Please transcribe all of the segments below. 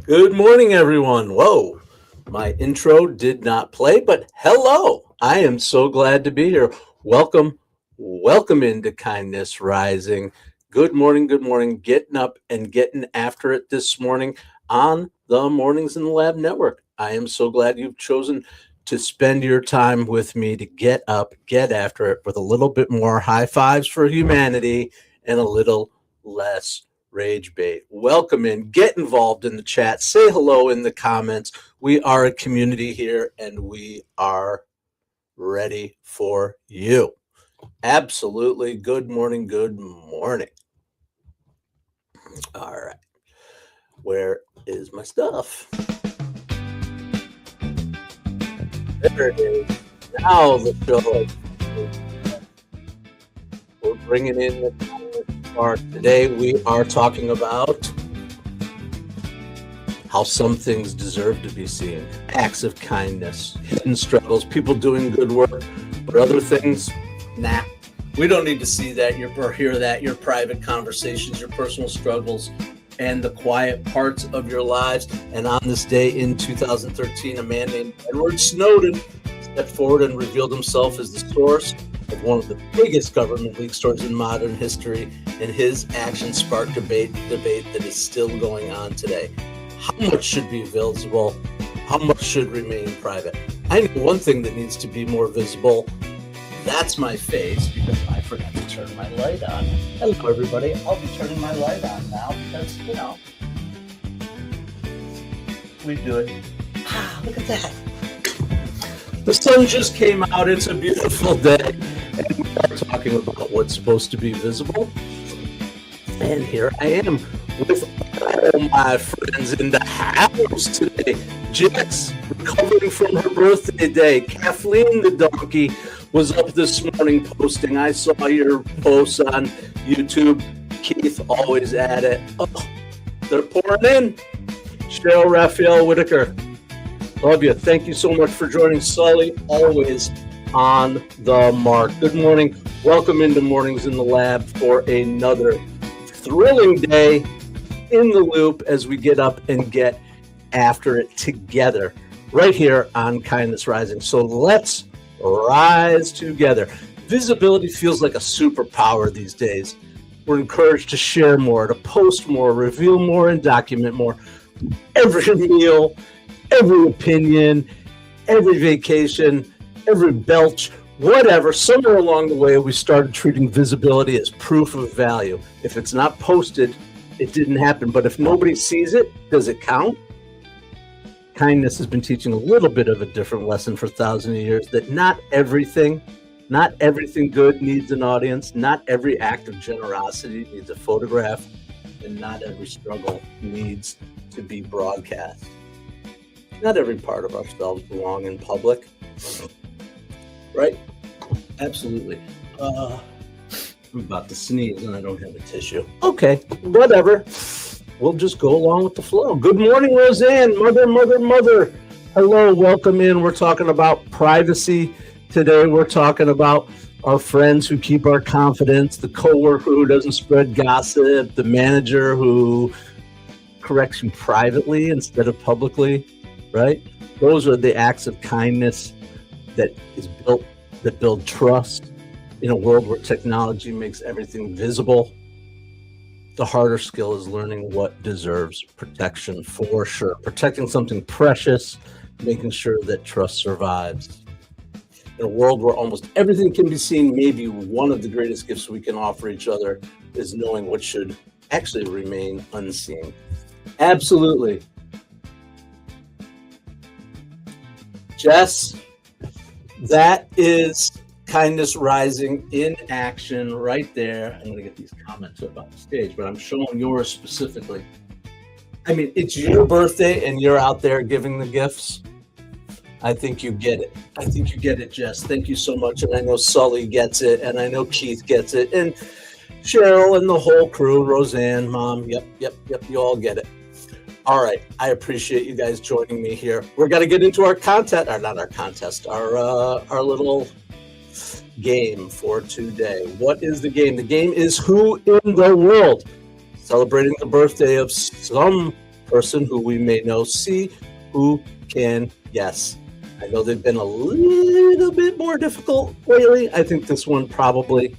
Good morning, everyone. Whoa, my intro did not play, but hello. I am so glad to be here. Welcome into Kindness Rising. Good morning, good morning. Getting up and getting after it this morning on the Mornings in the Lab Network. I am so glad you've chosen to spend your time with me to get up, get after it with a little bit more high fives for humanity and a little less rage bait. Welcome in, get involved in the chat, say hello in the comments. We are a community here and we are ready for you. Absolutely. Good morning. Good morning. All right. Where is my stuff? There it is. Now the show. We're bringing in the part. Today we are talking about how some things deserve to be seen. Acts of kindness, hidden struggles, people doing good work, but other things, nah. We don't need to see that or hear that. Your private conversations, your personal struggles, and the quiet parts of your lives. And on this day in 2013, a man named Edward Snowden stepped forward and revealed himself as the source of one of the biggest government leak stories in modern history, and his actions sparked debate that is still going on today. How much should be visible? How much should remain private? I know one thing that needs to be more visible. That's my face, because I forgot to turn my light on. Hello, everybody. I'll be turning my light on now because, we do it. Look at that. The sun just came out. It's a beautiful day. And we are talking about what's supposed to be visible. And here I am with all my friends in the house today. Jess, recovering from her birthday day. Kathleen the donkey was up this morning posting. I saw your posts on YouTube. Keith, always at it. Oh, they're pouring in. Cheryl Raphael Whitaker. Love you. Thank you so much for joining. Sully, always on the mark. Good morning. Welcome into Mornings in the Lab for another thrilling day in the loop as we get up and get after it together right here on Kindness Rising. So let's rise together. Visibility feels like a superpower these days. We're encouraged to share more, to post more, reveal more, and document more. Every meal, every opinion, every vacation, every belch, whatever, somewhere along the way, we started treating visibility as proof of value. If it's not posted, it didn't happen. But if nobody sees it, does it count? Kindness has been teaching a little bit of a different lesson for thousands of years, that not everything good needs an audience. Not every act of generosity needs a photograph, and not every struggle needs to be broadcast. Not every part of ourselves belong in public. Right? Absolutely. I'm about to sneeze and I don't have a tissue. Okay, whatever. We'll just go along with the flow. Good morning, Roseanne. Mother. Hello, welcome in. We're talking about privacy today. We're talking about our friends who keep our confidence, the coworker who doesn't spread gossip, the manager who corrects you privately instead of publicly, right? Those are the acts of kindness that build trust in a world where technology makes everything visible. The harder skill is learning what deserves protection, for sure. Protecting something precious, making sure that trust survives. In a world where almost everything can be seen, maybe one of the greatest gifts we can offer each other is knowing what should actually remain unseen. Absolutely. Jess, that is Kindness Rising in action right there. I'm going to get these comments up on the stage, but I'm showing yours specifically. I mean, it's your birthday and you're out there giving the gifts. I think you get it. I think you get it, Jess. Thank you so much. And I know Sully gets it, and I know Keith gets it, and Cheryl and the whole crew, Roseanne, Mom. Yep. You all get it. All right. I appreciate you guys joining me here. We're going to get into our content, or not our contest, our little game for today. What is the game? The game is Who in the World, celebrating the birthday of some person who we may know. See who can guess. I know they've been a little bit more difficult lately. I think this one probably,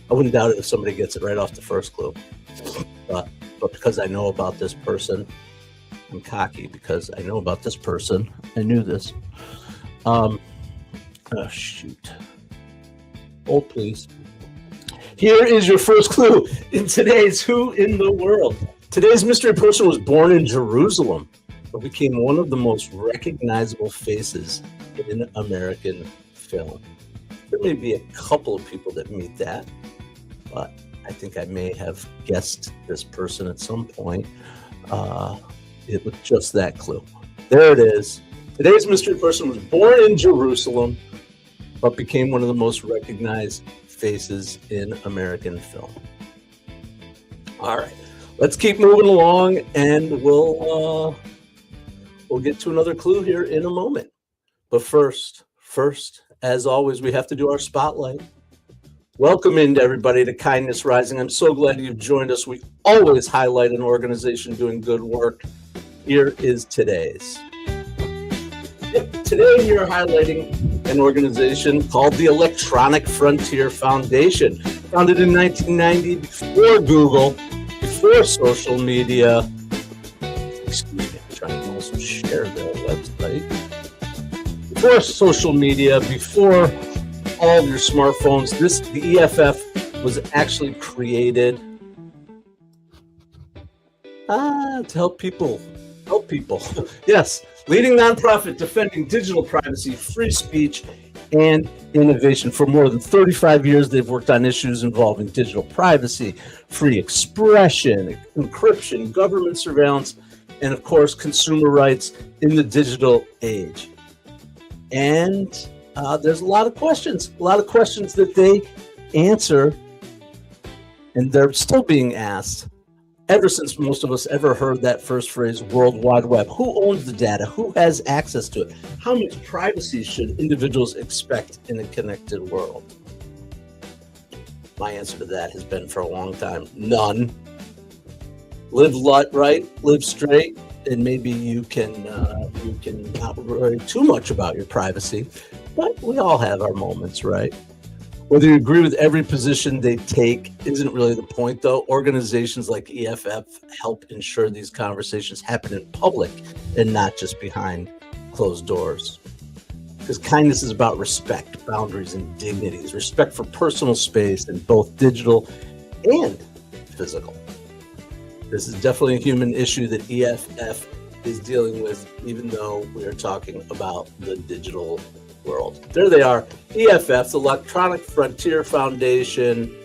I wouldn't doubt it if somebody gets it right off the first clue. But because I know about this person, I'm cocky because I know about this person. I knew this. Oh, shoot. Hold, please. Here is your first clue in today's Who in the World. Today's mystery person was born in Jerusalem, but became one of the most recognizable faces in American film. There may be a couple of people that meet that, but I think I may have guessed this person at some point. It was just that clue. There it is. Today's mystery person was born in Jerusalem, but became one of the most recognized faces in American film. All right, let's keep moving along, and we'll get to another clue here in a moment. But first, as always, we have to do our spotlight. Welcome in, everybody, to Kindness Rising. I'm so glad you've joined us. We always highlight an organization doing good work. Here is today's. Today we are highlighting an organization called the Electronic Frontier Foundation, founded in 1990 before Google, before social media. Excuse me, I'm trying to also share their website. Before social media, before all of your smartphones, the EFF was actually created to help people. Yes, leading nonprofit defending digital privacy, free speech, and innovation. For more than 35 years, they've worked on issues involving digital privacy, free expression, encryption, government surveillance, and of course, consumer rights in the digital age. And there's a lot of questions that they answer, and they're still being asked ever since most of us ever heard that first phrase, World Wide Web. Who owns the data? Who has access to it? How much privacy should individuals expect in a connected world? My answer to that has been for a long time, none. Live right, live straight, and maybe you can not worry too much about your privacy, but we all have our moments, right? Whether you agree with every position they take isn't really the point, though. Organizations like EFF help ensure these conversations happen in public and not just behind closed doors. Because kindness is about respect, boundaries, and dignities. Respect for personal space in both digital and physical. This is definitely a human issue that EFF is dealing with, even though we are talking about the digital world. There they are, EFF, the Electronic Frontier Foundation,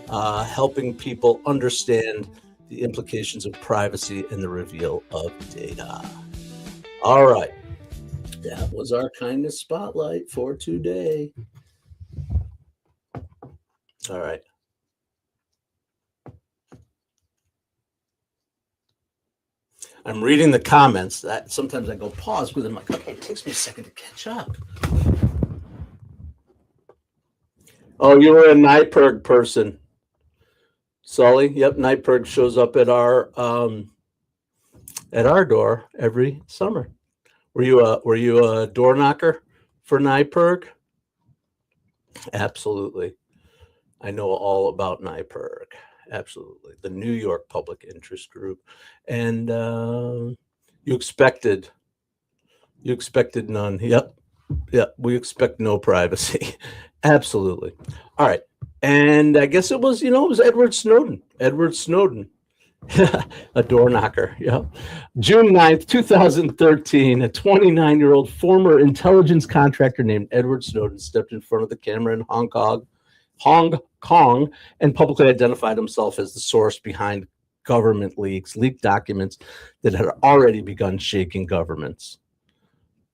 helping people understand the implications of privacy and the reveal of data. All right, that was our kindness spotlight for today. All right. I'm reading the comments. That sometimes I go pause because I'm like, okay, it takes me a second to catch up. Oh, you were a NIPERG person, Sully. Yep, NIPERG shows up at our door every summer. Were you a door knocker for NIPERG? Absolutely. I know all about NIPERG. Absolutely. The New York Public Interest Group. And you expected none. Yep. We expect no privacy. Absolutely. All right. And I guess it was Edward Snowden. A door knocker. Yeah. June 9th, 2013, a 29-year-old former intelligence contractor named Edward Snowden stepped in front of the camera in Hong Kong, and publicly identified himself as the source behind government leaked documents that had already begun shaking governments.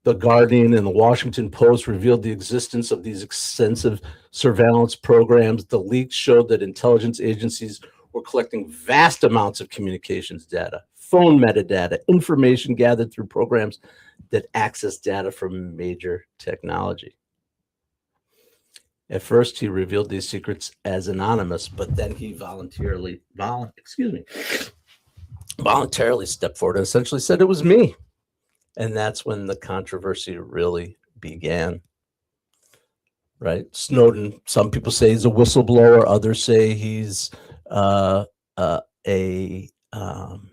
The Guardian and the Washington Post revealed the existence of these extensive surveillance programs. The leaks showed that intelligence agencies were collecting vast amounts of communications data, phone metadata, information gathered through programs that access data from major technology. At first, he revealed these secrets as anonymous, but then he voluntarily voluntarily stepped forward and essentially said it was me. And that's when the controversy really began. Right? Snowden, some people say he's a whistleblower, others say he's uh, uh, a um,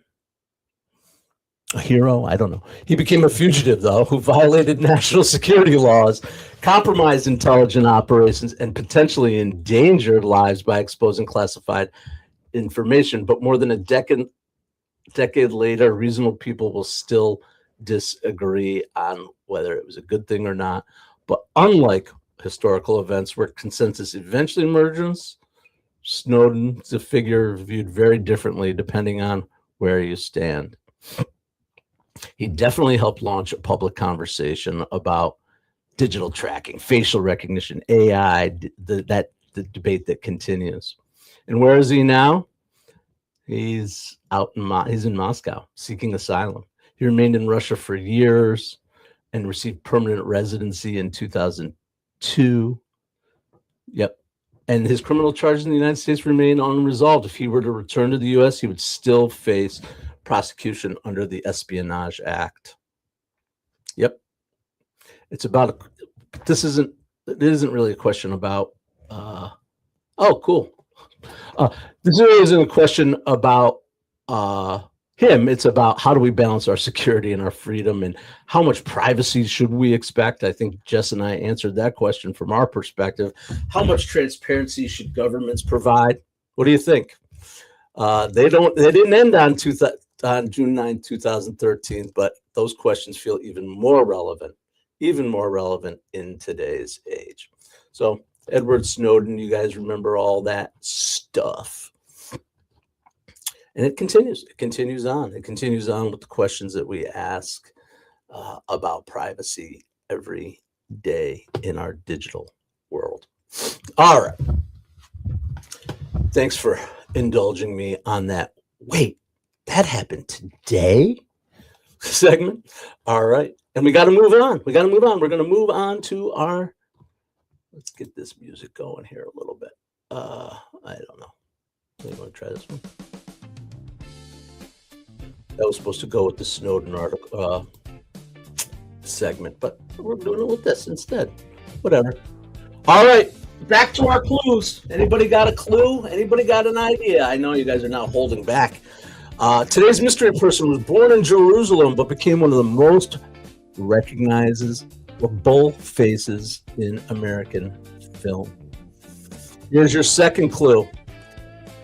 a hero. I don't know. He became a fugitive, though, who violated national security laws, compromised intelligence operations, and potentially endangered lives by exposing classified information. But more than a decade later, reasonable people will still disagree on whether it was a good thing or not. But unlike historical events where consensus eventually emerges, Snowden's a figure viewed very differently depending on where you stand. He definitely helped launch a public conversation about digital tracking, facial recognition, AI, the debate that continues. And where is he now? He's he's in Moscow seeking asylum. He remained in Russia for years and received permanent residency in 2002. Yep. And his criminal charges in the United States remain unresolved. If he were to return to the U.S., he would still face prosecution under the Espionage Act. Yep. It's about it isn't really a question about oh, cool. This really isn't a question about him. It's about how do we balance our security and our freedom and how much privacy should we expect? I think Jess and I answered that question from our perspective. How much transparency should governments provide? What do you think? They didn't end on June 9, 2013, but those questions feel even more relevant in today's age. So Edward Snowden, you guys remember all that stuff. And it continues on with the questions that we ask about privacy every day in our digital world. All right. Thanks for indulging me on that. Wait, that happened today? Segment. All right. And we got to move on. We're going to move on to our, let's get this music going here a little bit. I don't know. You want to try this one? That was supposed to go with the Snowden article segment, but we're doing it with this instead. Whatever. All right, back to our clues. Anybody got a clue? Anybody got an idea? I know you guys are now holding back. Today's mystery person was born in Jerusalem, but became one of the most recognizable faces in American film. Here's your second clue.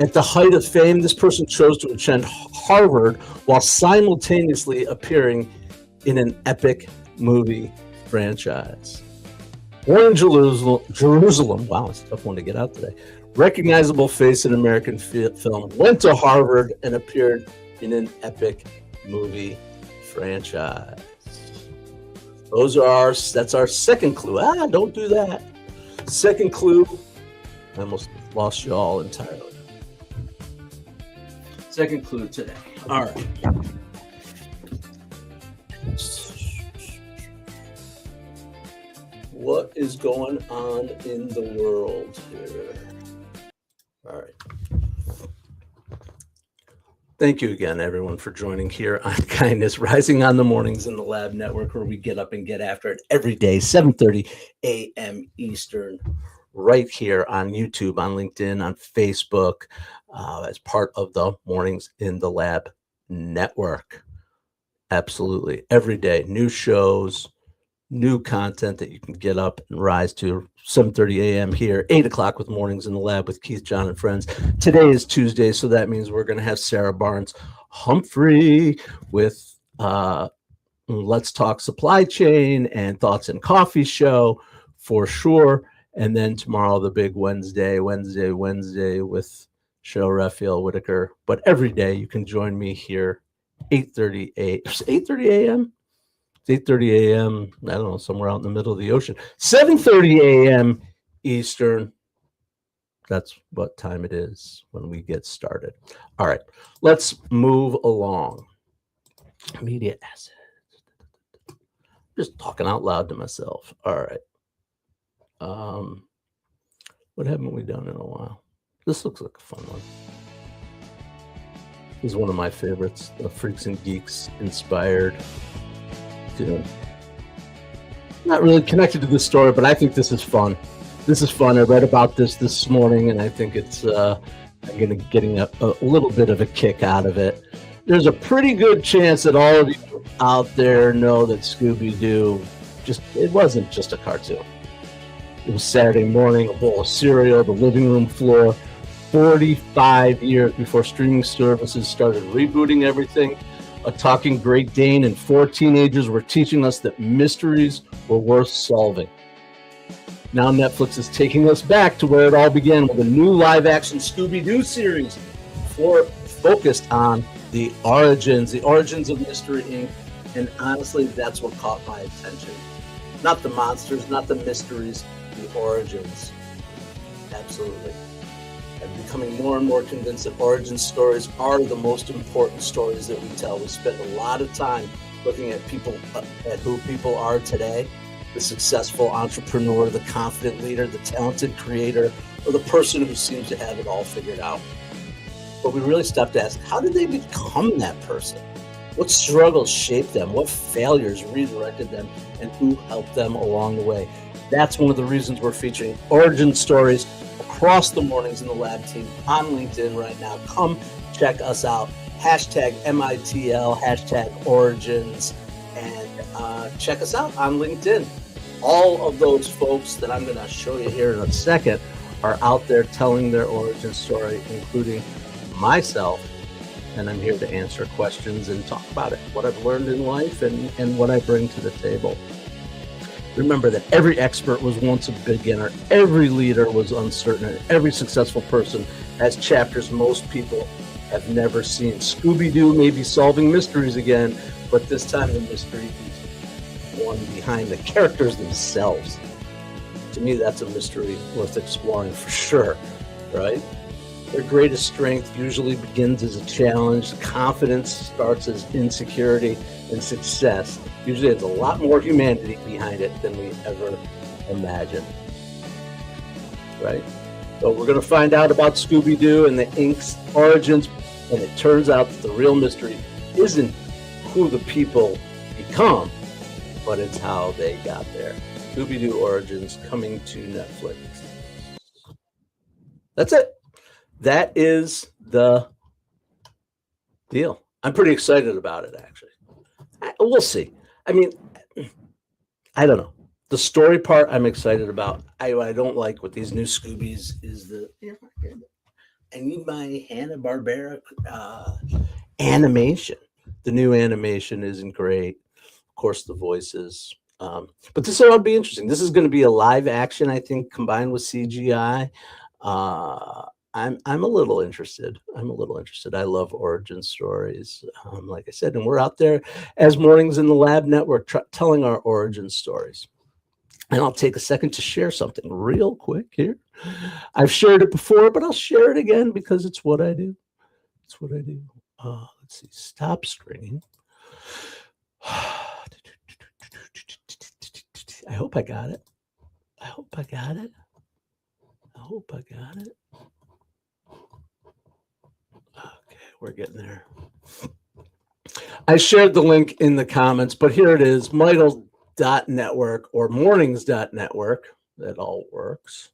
At the height of fame, this person chose to attend Harvard while simultaneously appearing in an epic movie franchise. Born in Jerusalem, wow, it's a tough one to get out today. Recognizable face in American film, went to Harvard and appeared in an epic movie franchise. That's our second clue. Don't do that. Second clue. I almost lost you all entirely. Second clue today. All right. What is going on in the world here? All right. Thank you again, everyone, for joining here on Kindness Rising on the Mornings in the Lab Network, where we get up and get after it every day, 7:30 a.m. Eastern, right here on YouTube, on LinkedIn, on Facebook, as part of the Mornings in the Lab Network. Absolutely. Every day, new shows, new content that you can get up and rise to. 7:30 a.m. here, 8 o'clock with Mornings in the Lab with Keith, John, and friends. Today is Tuesday, so that means we're going to have Sarah Barnes Humphrey with Let's Talk Supply Chain and Thoughts and Coffee show for sure. And then tomorrow, the big Wednesday with Cheryl Raphael Whitaker. But every day you can join me here, 8:30 a.m. It's 8:30 a.m. I don't know, somewhere out in the middle of the ocean. 7:30 a.m. Eastern. That's what time it is when we get started. All right, let's move along. Media assets. Just talking out loud to myself. All right. What haven't we done in a while? This looks like a fun one. is one of my favorites. The Freaks and Geeks inspired. Not really connected to this story, but I think this is fun. This is fun. I read about this morning, and I think it's I'm getting a little bit of a kick out of it. There's a pretty good chance that all of you out there know that Scooby-Doo it wasn't just a cartoon. It was Saturday morning, a bowl of cereal, the living room floor. 45 years before streaming services started rebooting everything, a talking Great Dane and 4 teenagers were teaching us that mysteries were worth solving. Now Netflix is taking us back to where it all began with a new live-action Scooby-Doo series focused on the origins of Mystery Inc. And honestly, that's what caught my attention. Not the monsters, not the mysteries, the origins. Absolutely. I'm becoming more and more convinced that origin stories are the most important stories that we tell. We spend a lot of time looking at who people are today, the successful entrepreneur, the confident leader, the talented creator, or the person who seems to have it all figured out. But we really stopped to ask, how did they become that person? What struggles shaped them? What failures redirected them? And who helped them along the way? That's one of the reasons we're featuring origin stories across the Mornings in the Lab team on LinkedIn right now. Come check us out. #MITL, #Origins, and check us out on LinkedIn. All of those folks that I'm going to show you here in a second are out there telling their origin story, including myself, and I'm here to answer questions and talk about it, what I've learned in life and what I bring to the table. Remember that every expert was once a beginner, every leader was uncertain, and every successful person has chapters most people have never seen. Scooby-Doo may be solving mysteries again, but this time the mystery is one behind the characters themselves. To me, that's a mystery worth exploring for sure, right? Their greatest strength usually begins as a challenge. Confidence starts as insecurity, and success usually has a lot more humanity behind it than we ever imagined, right? So we're going to find out about Scooby-Doo and the Inc.'s origins, and it turns out that the real mystery isn't who the people become, but it's how they got there. Scooby-Doo Origins coming to Netflix. That's it. That is the deal. I'm pretty excited about it, actually. We'll see. I mean, I don't know. The story part I'm excited about. I don't like what these new Scoobies is I need my Hanna-Barbera animation. The new animation isn't great. Of course, the voices. But this will be interesting. This is going to be a live action, I think, combined with CGI. I'm a little interested. I love origin stories, like I said, and we're out there as Mornings in the Lab Network telling our origin stories. And I'll take a second to share something real quick here. I've shared it before, but I'll share it again because it's what I do. Let's see. Stop screen. I hope I got it. Okay, we're getting there. I shared the link in the comments, but here it is, Michael.network or Mornings.network. That all works.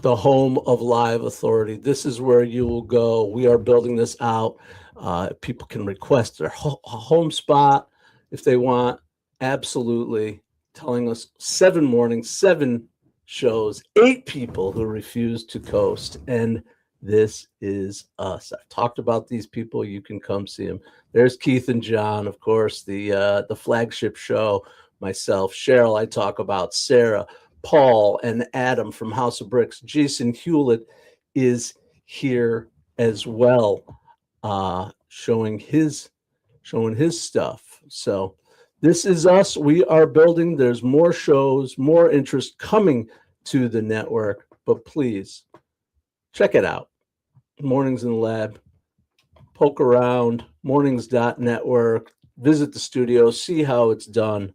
The home of live authority. This is where you will go. We are building this out. People can request their home spot if they want. Absolutely. Telling us 7 mornings, 7 shows, 8 people who refuse to coast, and this is us. I've talked about these people. You can come see them. There's Keith and John, of course, the flagship show. Myself, Cheryl, I talk about Sarah, Paul, and Adam from House of Bricks. Jason Hewlett is here as well, showing his stuff. So this is us. We are building. There's more shows, more interest coming to the network, but please check it out. Mornings in the Lab. Poke around, mornings.network. Visit the studio, see how it's done.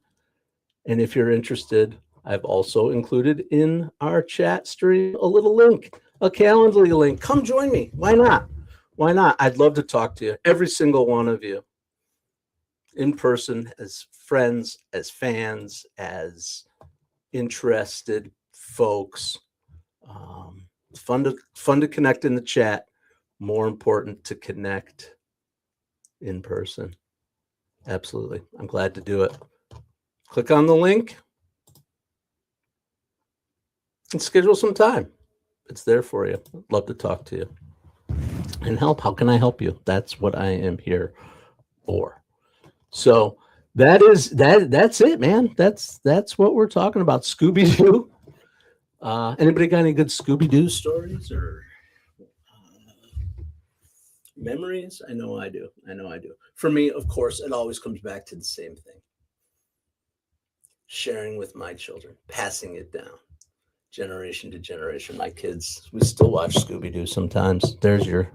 And if you're interested, I've also included in our chat stream a little link a Calendly link. Come join me. Why not? Why not? I'd love to talk to you, every single one of you, in person, as friends, as fans, as interested folks. It's fun to connect in the chat. More important to connect in person. Absolutely. I'm glad to do it. Click on the link and schedule some time. It's there for you. I'd love to talk to you and help. How can I help you? That's what I am here for. So that's it, man. That's what we're talking about. Scooby-Doo. Anybody got any good Scooby-Doo stories or memories? I know I do. For me, of course, it always comes back to the same thing. Sharing with my children, passing it down, generation to generation. My kids, we still watch Scooby-Doo sometimes. There's your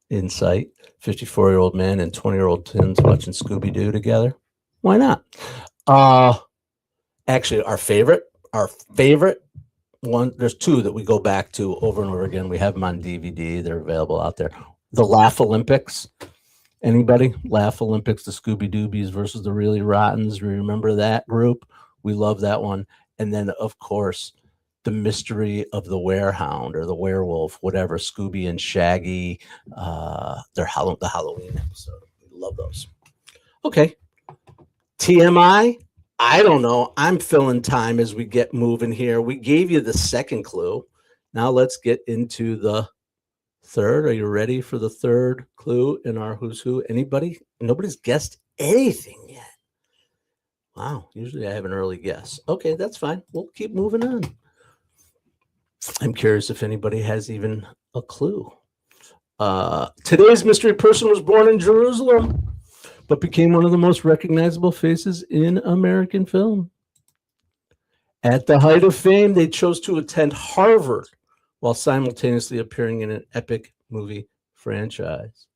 insight. 54-year-old man and 20-year-old twins watching Scooby-Doo together. Why not? Actually, our favorite one, there's two that we go back to over and over again. We have them on DVD. They're available out there. The Laugh Olympics. Anybody? Laugh Olympics, the Scooby-Doobies versus the Really Rottens. Remember that group? We love that one. And then, of course, The Mystery of the Werehound or the Werewolf, whatever, Scooby and Shaggy, the Halloween episode. We love those. Okay. TMI? I don't know. I'm filling time as we get moving here. We gave you the second clue. Now let's get into the third. Are you ready for the third clue in our Who's Who? Anybody? Nobody's guessed anything yet. Wow. Usually I have an early guess. Okay, that's fine. We'll keep moving on. I'm curious if anybody has even a clue. Today's mystery person was born in Jerusalem, but became one of the most recognizable faces in American film. At the height of fame, they chose to attend Harvard while simultaneously appearing in an epic movie franchise.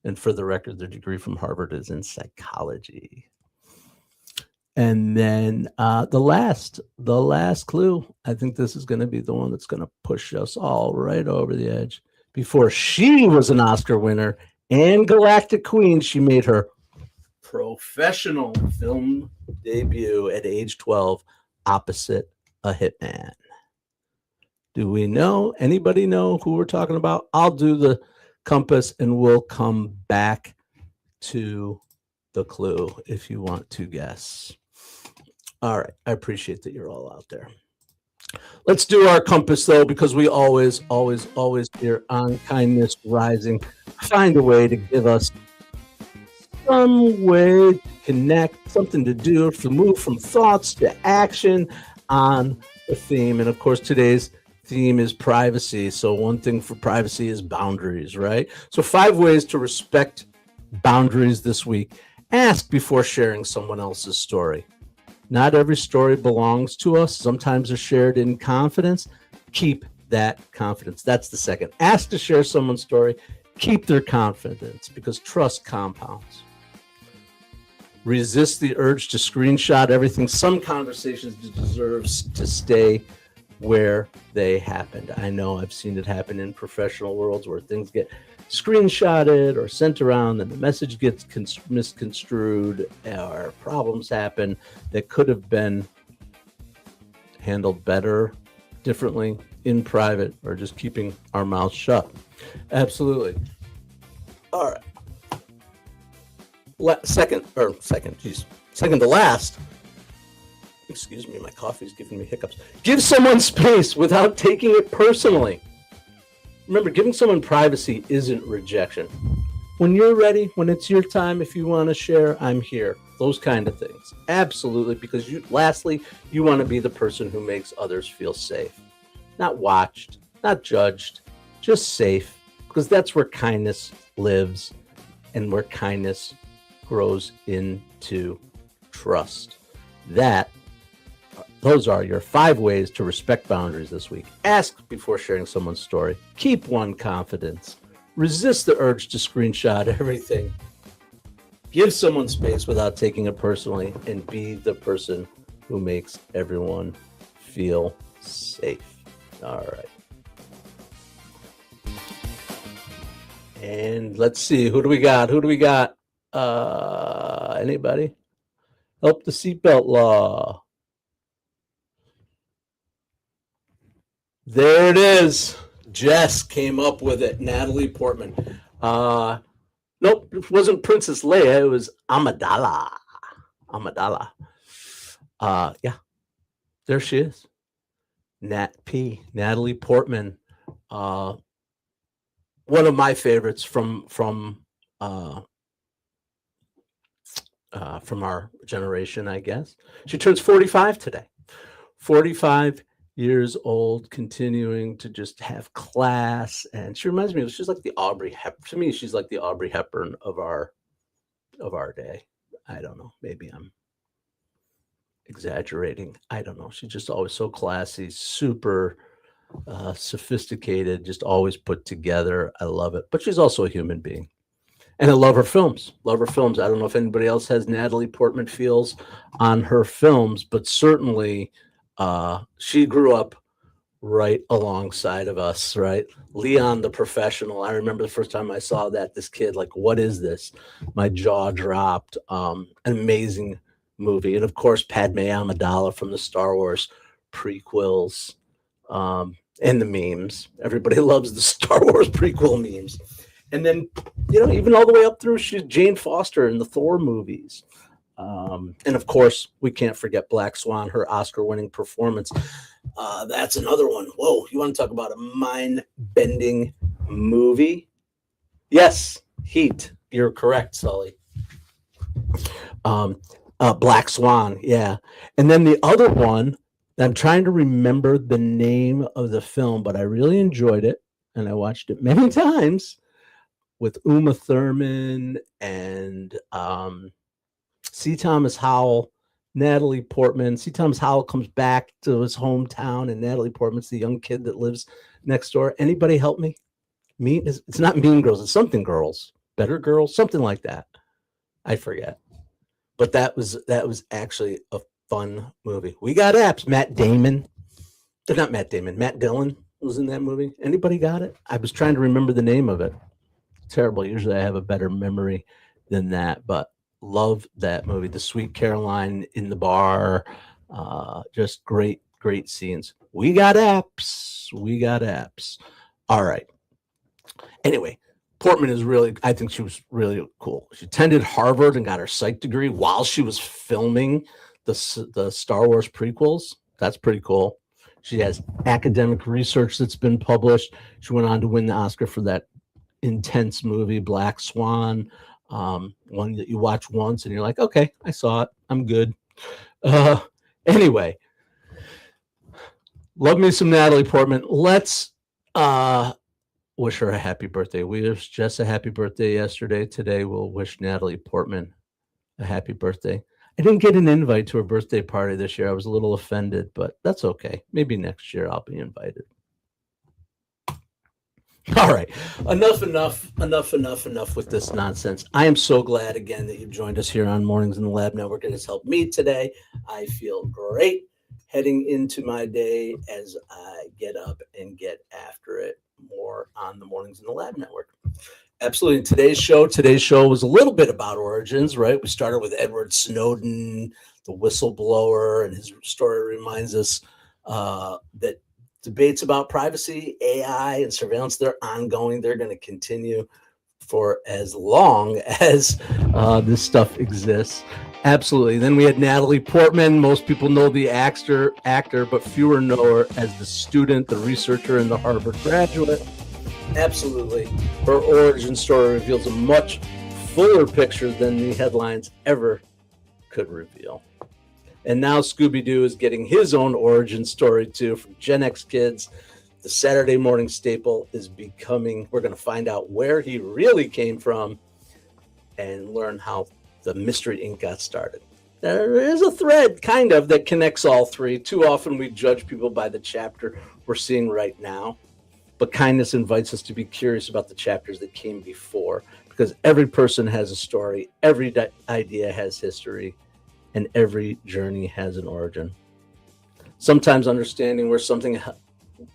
And for the record, their degree from Harvard is in psychology. And then the last clue, I think this is going to be the one that's going to push us all right over the edge. Before she was an Oscar winner and Galactic Queen, she made her professional film debut at age 12 opposite a hitman. Do we know? Anybody know who we're talking about? I'll do the compass and we'll come back to the clue if you want to guess. All right. I appreciate that you're all out there. Let's do our compass, though, because we always here on Kindness Rising find a way to give us some way to connect, something to do, to move from thoughts to action on the theme. And of course, today's theme is privacy. So one thing for privacy is boundaries, right? So 5 ways to respect boundaries this week. Ask before sharing someone else's story. Not every story belongs to us. Sometimes they're shared in confidence. Keep that confidence. That's the second. Ask to share someone's story. Keep their confidence because trust compounds. Resist the urge to screenshot everything. Some conversations deserve to stay where they happened. I know I've seen it happen in professional worlds where things get screenshotted or sent around and the message gets misconstrued or problems happen that could have been handled better, differently, in private, or just keeping our mouths shut. Absolutely. All right. Second to last. Excuse me, my coffee's giving me hiccups. Give someone space without taking it personally. Remember, giving someone privacy isn't rejection. When you're ready, when it's your time, if you want to share, I'm here. Those kind of things. Absolutely, because lastly, you want to be the person who makes others feel safe. Not watched, not judged, just safe. Because that's where kindness lives and where kindness grows into trust. Those are your 5 ways to respect boundaries this week. Ask before sharing someone's story. Keep one confidence. Resist the urge to screenshot everything. Give someone space without taking it personally, and be the person who makes everyone feel safe. All right. And let's see, who do we got? Anybody? Help the seatbelt law. There it is. Jess came up with it. Natalie Portman. Nope, it wasn't Princess Leia. It was Amidala. Yeah, there she is. Natalie Portman. One of my favorites from our generation, I guess. She turns 45 today. 45 years old, continuing to just have class, and she reminds me of, she's like the Audrey Hepburn. To me, she's like the Audrey Hepburn of our day. I don't know, maybe I'm exaggerating. I don't know. She's just always so classy, super sophisticated, just always put together. I love it. But she's also a human being. And I love her films. I don't know if anybody else has Natalie Portman feels on her films, but certainly she grew up right alongside of us, right? Leon the Professional. I remember the first time I saw that, this kid, like, what is this? My jaw dropped. An amazing movie. And of course, Padme Amidala from the Star Wars prequels, and the memes. Everybody loves the Star Wars prequel memes. And then, even all the way up through, she's Jane Foster in the Thor movies. And of course, we can't forget Black Swan, her Oscar-winning performance. That's another one. Whoa, you want to talk about a mind-bending movie? Yes, Heat. You're correct, Sully. Black Swan, yeah. And then the other one, I'm trying to remember the name of the film, but I really enjoyed it, and I watched it many times, with Uma Thurman and C. Thomas Howell, Natalie Portman. C. Thomas Howell comes back to his hometown, and Natalie Portman's the young kid that lives next door. Anybody help me? It's not Mean Girls. It's something Girls. Better Girls, something like that. I forget. But that was actually a fun movie. We got apps. Matt Dillon was in that movie. Anybody got it? I was trying to remember the name of it. Terrible. Usually I have a better memory than that, but love that movie. The Sweet Caroline in the bar. Just great scenes. We got apps. All right. Anyway, Portman is I think she was really cool. She attended Harvard and got her psych degree while she was filming the Star Wars prequels. That's pretty cool. She has academic research that's been published. She went on to win the Oscar for that intense movie, Black Swan, one that you watch once and you're like, okay, I saw it, I'm good. Anyway, love me some Natalie Portman. Let's wish her a happy birthday. We wished Jess a happy birthday yesterday. Today we'll wish Natalie Portman a happy birthday. I didn't get an invite to her birthday party this year. I was a little offended, but that's okay. Maybe next year I'll be invited. All right, enough with this nonsense. I am so glad again that you've joined us here on Mornings in the Lab Network. It has helped me today. I feel great heading into my day as I get up and get after it more on the Mornings in the Lab Network. Absolutely. Today's show was a little bit about origins, right? We started with Edward Snowden, the whistleblower, and his story reminds us that debates about privacy, AI, and surveillance, they're ongoing. They're going to continue for as long as this stuff exists. Absolutely. Then we had Natalie Portman. Most people know the actor, but fewer know her as the student, the researcher, and the Harvard graduate. Absolutely. Her origin story reveals a much fuller picture than the headlines ever could reveal. And now Scooby-Doo is getting his own origin story too from Gen X kids. The Saturday morning staple is becoming, we're going to find out where he really came from and learn how the Mystery Inc. got started. There is a thread kind of that connects all three. Too often we judge people by the chapter we're seeing right now, but kindness invites us to be curious about the chapters that came before, because every person has a story, every idea has history, and every journey has an origin. Sometimes understanding where something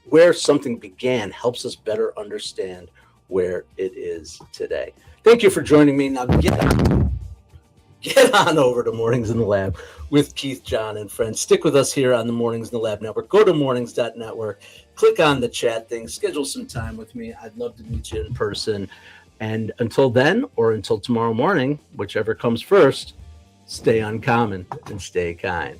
where something began helps us better understand where it is today. Thank you for joining me. Now get on over to Mornings in the Lab with Keith, John, and friends. Stick with us here on the Mornings in the Lab Network. Go to mornings.network, click on the chat thing, schedule some time with me. I'd love to meet you in person. And until then, or until tomorrow morning, whichever comes first, stay uncommon and stay kind.